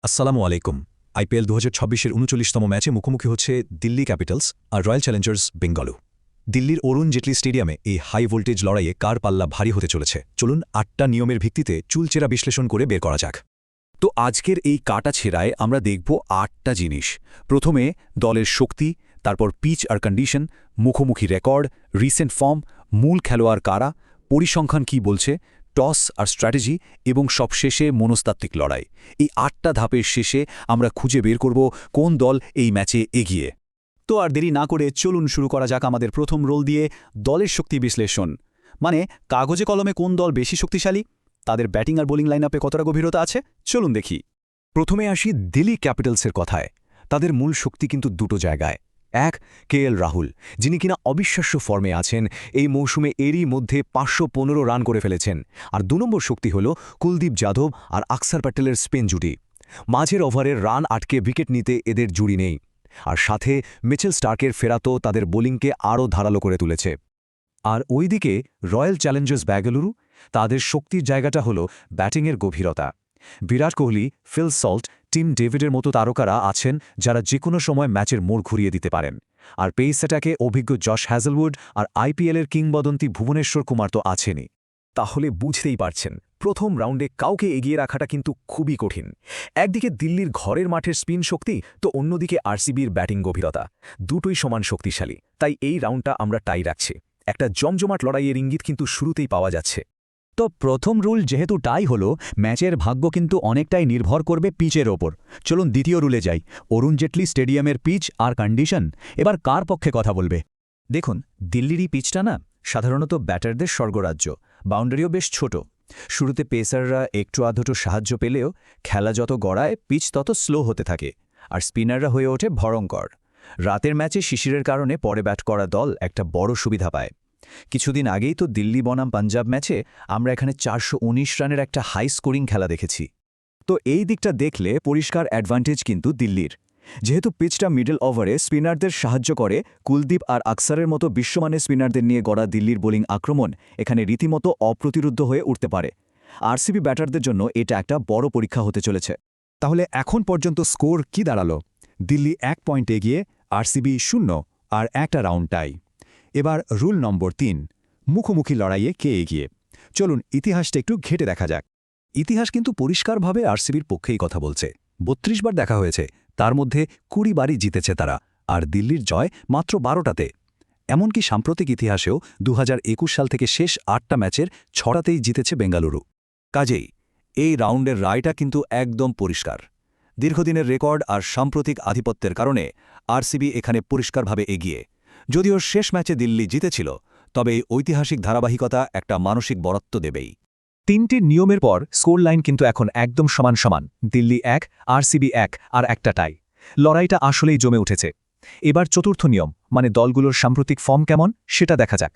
আসসালামু আলাইকুম। আইপিএল ২০২৬-এর ৩৯তম ম্যাচে মুখোমুখি হচ্ছে দিল্লি ক্যাপিটালস আর রয়্যাল চ্যালেঞ্জার্স বেঙ্গালুরু। দিল্লির অরুণ জেটলি স্টেডিয়ামে এই হাই ভোল্টেজ লড়াইয়ে কার পাল্লা ভারী হতে চলেছে চলুন ৮টা নিয়মের ভিত্তিতে চুলচেরা বিশ্লেষণ করে বের করা যাক। তো আজকের এই কাটা ছেঁড়ায় আমরা দেখব ৮টা জিনিস। প্রথমে দলের শক্তি, তারপর পিচ আর কন্ডিশন, মুখোমুখি রেকর্ড, রিসেন্ট ফর্ম, মূল খেলোয়াড় কারা, পরিসংখ্যান কি বলছে, টস আর স্ট্র্যাটেজি এবং সবশেষে মনস্তাত্ত্বিক লড়াই। এই ৮টা ধাপের শেষে আমরা খুঁজে বের করব কোন দল এই ম্যাচে এগিয়ে। তো আর দেরি না করে চলুন শুরু করা যাক আমাদের প্রথম রোল দিয়ে দলের শক্তি বিশ্লেষণ। মানে কাগজে কলমে কোন দল বেশি শক্তিশালী, তাদের ব্যাটিং আর বোলিং লাইনআপে কতটা গভীরতা আছে, চলুন দেখি। প্রথমে আসি দিল্লি ক্যাপিটালসের কথায়। তাদের মূল শক্তি কিন্তু দুটো জায়গায়। এক, কেএল রাহুল, যিনি কিনা অবিশ্বাস্য ফর্মে আছেন, এই মৌসুমে এরই মধ্যে ৫১৫ রান করে ফেলেছেন। আর ২ নম্বর শক্তি হল কুলদীপ যাদব আর আকসার প্যাটেলের স্পেন জুটি। মাঝের ওভারের রান আটকে উইকেট নিতে এদের জুড়ি নেই। আর সাথে মিচেল স্টার্কের ফেরাতো তাদের বোলিংকে আরও ধারালো করে তুলেছে। আর ওইদিকে রয়্যাল চ্যালেঞ্জার্স বেঙ্গালুরু, তাদের শক্তির জায়গাটা হল ব্যাটিংয়ের গভীরতা। Virat Kohli, Phil Salt, team ডেভিডের মতো তারকারা আছেন যারা যে কোনো সময় ম্যাচের মোড় ঘুরিয়ে দিতে পারেন। আর পেস অ্যাটাকে অভিজ্ঞ জশ হ্যাজেলউড আর আইপিএলের কিংবদন্তি ভুবনেশ্বর কুমার তো আছেনই। তাহলে বুঝতেই পারছেন প্রথম রাউন্ডে কাউকে এগিয়ে রাখাটা কিন্তু খুবই কঠিন। একদিকে দিল্লির ঘরের মাঠের স্পিন শক্তি, তো অন্যদিকে আরসিবির ব্যাটিং গভীরতা, দুটোই সমান শক্তিশালী। তাই এই রাউন্ডটা আমরা টাই রাখছি। একটা জমজমাট লড়াইয়ের ইঙ্গিত কিন্তু শুরুতেই পাওয়া যাচ্ছে। তো প্রথম রুল যেহেতু টাই হলো, ম্যাচের ভাগ্য কিন্তু অনেকটাই নির্ভর করবে পিচের ওপর। চলুন দ্বিতীয় রুলে যাই, অরুণ জেটলি স্টেডিয়ামের পিচ আর কন্ডিশন। এবার কার পক্ষে কথা বলবে? দেখুন, দিল্লিরই পিচটা না সাধারণত ব্যাটারদের স্বর্গরাজ্য। বাউন্ডারিও বেশ ছোট। শুরুতে পেসাররা একটু আধটু সাহায্য পেলেও খেলা যত গড়ায় পিচ তত স্লো হতে থাকে, আর স্পিনাররা হয়ে ওঠে ভয়ঙ্কর। রাতের ম্যাচে শিশিরের কারণে পরে ব্যাট করা দল একটা বড় সুবিধা পায়। কিছুদিন আগেই তো দিল্লি বনাম পাঞ্জাব ম্যাচে আমরা এখানে ৪১৯ রানের একটা হাই স্কোরিং খেলা দেখেছি। তো এই দিকটা দেখলে পরিষ্কার অ্যাডভান্টেজ কিন্তু দিল্লির। যেহেতু পিচটা মিডল ওভারে স্পিনারদের সাহায্য করে, কুলদীপ আর আকসারের মতো বিশ্বমানের স্পিনারদের নিয়ে গড়া দিল্লির বোলিং আক্রমণ এখানে রীতিমতো অপ্রতিরোধ্য হয়ে উঠতে পারে। আরসিবি ব্যাটারদের জন্য এটা একটা বড় পরীক্ষা হতে চলেছে। তাহলে এখন পর্যন্ত স্কোর কি দাঁড়ালো? দিল্লি ১ পয়েন্ট এগিয়ে, আরসিবি ০, আর একটা রাউন্ড টাই। এবার রুল নম্বর ৩, মুখোমুখি লড়াইয়ে কে এগিয়ে। চলুন ইতিহাসটা একটু ঘেটে দেখা যাক। ইতিহাস কিন্তু পরিষ্কারভাবে আরসিবির পক্ষেই কথা বলছে। ৩২ বার দেখা হয়েছে, তার মধ্যে ২০ বারই জিতেছে তারা, আর দিল্লির জয় মাত্র ১২টাতে। এমনকি সাম্প্রতিক ইতিহাসেও ২০২১ সাল থেকে শেষ ৮টা ম্যাচের ৬টাতেই জিতেছে বেঙ্গালুরু। কাজেই এই রাউন্ডের রায়টা কিন্তু একদম পরিষ্কার। দীর্ঘদিনের রেকর্ড আর সাম্প্রতিক আধিপত্যের কারণে আরসিবি এখানে পরিষ্কারভাবে এগিয়ে। যদিও শেষ ম্যাচে দিল্লি জিতেছিল, তবে এই ঐতিহাসিক ধারাবাহিকতা একটা মানসিক বরত্ব দেবেই। ৩টি নিয়মের পর স্কোর লাইন কিন্তু এখন একদম সমান সমান। দিল্লি ১, আরসিবি ১, আর একটা টাই। লড়াইটা আসলেই জমে উঠেছে। এবার চতুর্থ নিয়ম, মানে দলগুলোর সাম্প্রতিক ফর্ম কেমন সেটা দেখা যাক।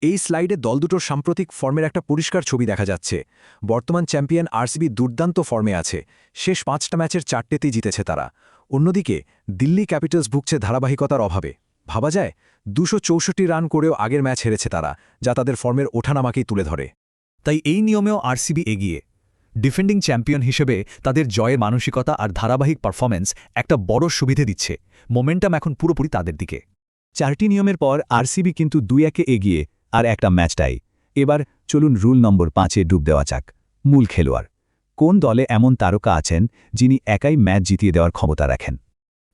এই স্লাইডে দল দুটোর সাম্প্রতিক ফর্মের একটা পরিষ্কার ছবি দেখা যাচ্ছে। বর্তমান চ্যাম্পিয়ন আরসিবি দুর্দান্ত ফর্মে আছে। শেষ ৫টা ম্যাচের ৪টেতেই জিতেছে তারা। অন্যদিকে দিল্লি ক্যাপিটালস ভুগছে ধারাবাহিকতার অভাবে। ভাবা যায় ২৬৪ রান করেও আগের ম্যাচ হেরেছে তারা, যা তাদের ফর্মের ওঠানামাকেই তুলে ধরে। তাই এই নিয়মেও আরসিবি এগিয়ে। ডিফেন্ডিং চ্যাম্পিয়ন হিসেবে তাদের জয়ের মানসিকতা আর ধারাবাহিক পারফরম্যান্স একটা বড় সুবিধে দিচ্ছে। মোমেন্টাম এখন পুরোপুরি তাদের দিকে। ৪টি নিয়মের পর আরসিবি কিন্তু ২-১-এ এগিয়ে, আর একটা ম্যাচটাই। এবার চলুন রুল নম্বর ৫-এ ডুব দেওয়া যাক। মূল খেলোয়াড়। কোন দলে এমন তারকা আছেন যিনি একাই ম্যাচ জিতিয়ে দেওয়ার ক্ষমতা রাখেন?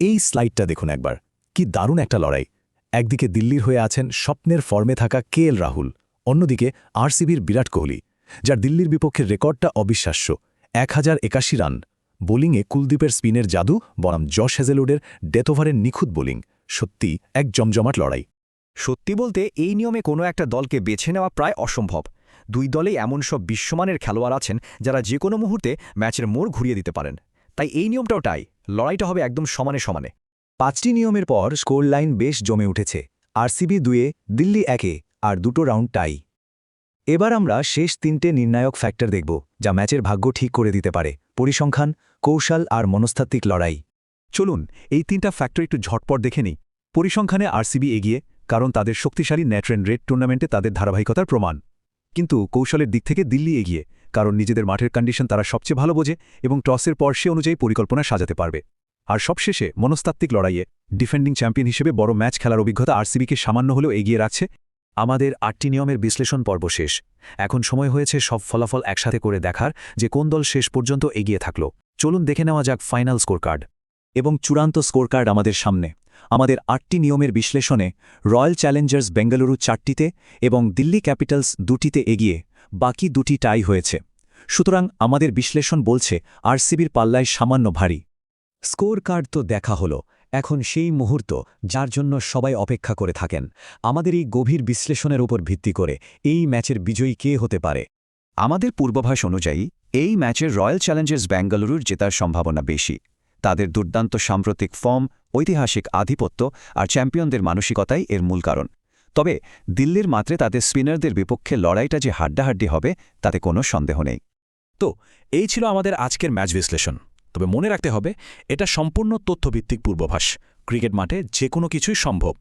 এই স্লাইডটা দেখুন একবার। কি দারুণ একটা লড়াই। একদিকে দিল্লির হয়ে আছেন স্বপ্নের ফর্মে থাকা কেএল রাহুল, অন্যদিকে আরসিবির বিরাট কোহলি, যার দিল্লির বিপক্ষের রেকর্ডটা অবিশ্বাস্য, ১০৮১ রান। বোলিংয়ে কুলদীপের স্পিনের জাদু বনাম জশ হ্যাজেলউডের ডেথ ওভারের নিখুঁত বোলিং। সত্যি এক জমজমাট লড়াই। সত্যি বলতে এই নিয়মে কোনো একটা দলকে বেছে নেওয়া প্রায় অসম্ভব। দুই দলেই এমন সব বিশ্বমানের খেলোয়াড় আছেন যারা যে কোনো মুহূর্তে ম্যাচের মোড় ঘুরিয়ে দিতে পারেন। তাই এই নিয়মটাও টাই। লড়াইটা হবে একদম সমানে সমানে। ৫টি নিয়মের পর স্কোর লাইন বেশ জমে উঠেছে। আরসিবি ২-এ, দিল্লি ১-এ, আর দুটো রাউন্ড টাই। এবার আমরা শেষ ৩টে নির্ণায়ক ফ্যাক্টর দেখব, যা ম্যাচের ভাগ্য ঠিক করে দিতে পারে: পরিসংখ্যান, কৌশল আর মনস্তাত্ত্বিক লড়াই। চলুন এই ৩টা ফ্যাক্টর একটু ঝটপট দেখে নিই। পরিসংখ্যানে আরসিবি এগিয়ে, কারণ তাদের শক্তিশালী নেট রান রেট টুর্নামেন্টে তাদের ধারাবাহিকতার প্রমাণ। কিন্তু কৌশলের দিক থেকে দিল্লি এগিয়ে, কারণ নিজেদের মাঠের কন্ডিশন তারা সবচেয়ে ভালো বোঝে এবং টসের পর সে অনুযায়ী পরিকল্পনা সাজাতে পারবে। আর সবশেষে মনস্তাত্ত্বিক লড়াইয়ে ডিফেন্ডিং চ্যাম্পিয়ন হিসেবে বড় ম্যাচ খেলার অভিজ্ঞতা আরসিবিকে সামান্য হলেও এগিয়ে রাখছে। আমাদের 8টি নিয়মের বিশ্লেষণ পর্ব শেষ। এখন সময় হয়েছে সব ফলাফল একসাথে করে দেখার যে কোন দল শেষ পর্যন্ত এগিয়ে থাকল। চলুন দেখে নেওয়া যাক ফাইনাল স্কোর কার্ড। এবং চূড়ান্ত স্কোর কার্ড আমাদের সামনে। আমাদের 8টি নিয়মের বিশ্লেষণে রয়্যাল চ্যালেঞ্জার্স বেঙ্গালুরু 4টিতে এবং দিল্লি ক্যাপিটালস 2টিতে এগিয়ে, বাকি 2টি টাই হয়েছে। সুতরাং আমাদের বিশ্লেষণ বলছে আরসিবির পাল্লায় সামান্য ভারী। স্কোর কার্ড তো দেখা হলো, এখন সেই মুহূর্ত যার জন্য সবাই অপেক্ষা করে থাকেন। আমাদের এই গভীর বিশ্লেষণের উপর ভিত্তি করে এই ম্যাচের বিজয়ী কে হতে পারে? আমাদের পূর্বাভাস অনুযায়ী এই ম্যাচের রয়্যাল চ্যালেঞ্জার্স বেঙ্গালুরুর জেতার সম্ভাবনা বেশি। তাদের দুর্দান্ত সাম্প্রতিক ফর্ম, ঐতিহাসিক আধিপত্য আর চ্যাম্পিয়নদের মানসিকতাই এর মূল কারণ। তবে দিল্লির মাত্রে তাদের স্পিনারদের বিপক্ষে লড়াইটা যে হাড্ডাহাড্ডি হবে তাতে কোনো সন্দেহ নেই। তো এই ছিল আমাদের আজকের ম্যাচ বিশ্লেষণ। তবে মনে রাখতে হবে, এটা সম্পূর্ণ তথ্যভিত্তিক পূর্বাভাস। ক্রিকেট মাঠে যে কোনো কিছুই সম্ভব।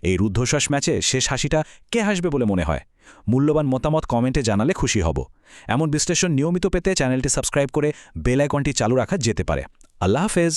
এই রুদ্ধশ্বাস ম্যাচে শেষ হাসিটা কে হাসবে বলে মনে হয়? মূল্যবান মতামত কমেন্টে জানালে খুশি হব। এমন বিশ্লেষণ নিয়মিত পেতে চ্যানেলটি সাবস্ক্রাইব করে বেল আইকনটি চালু রাখা যেতে পারে। আল্লাহ হাফেজ।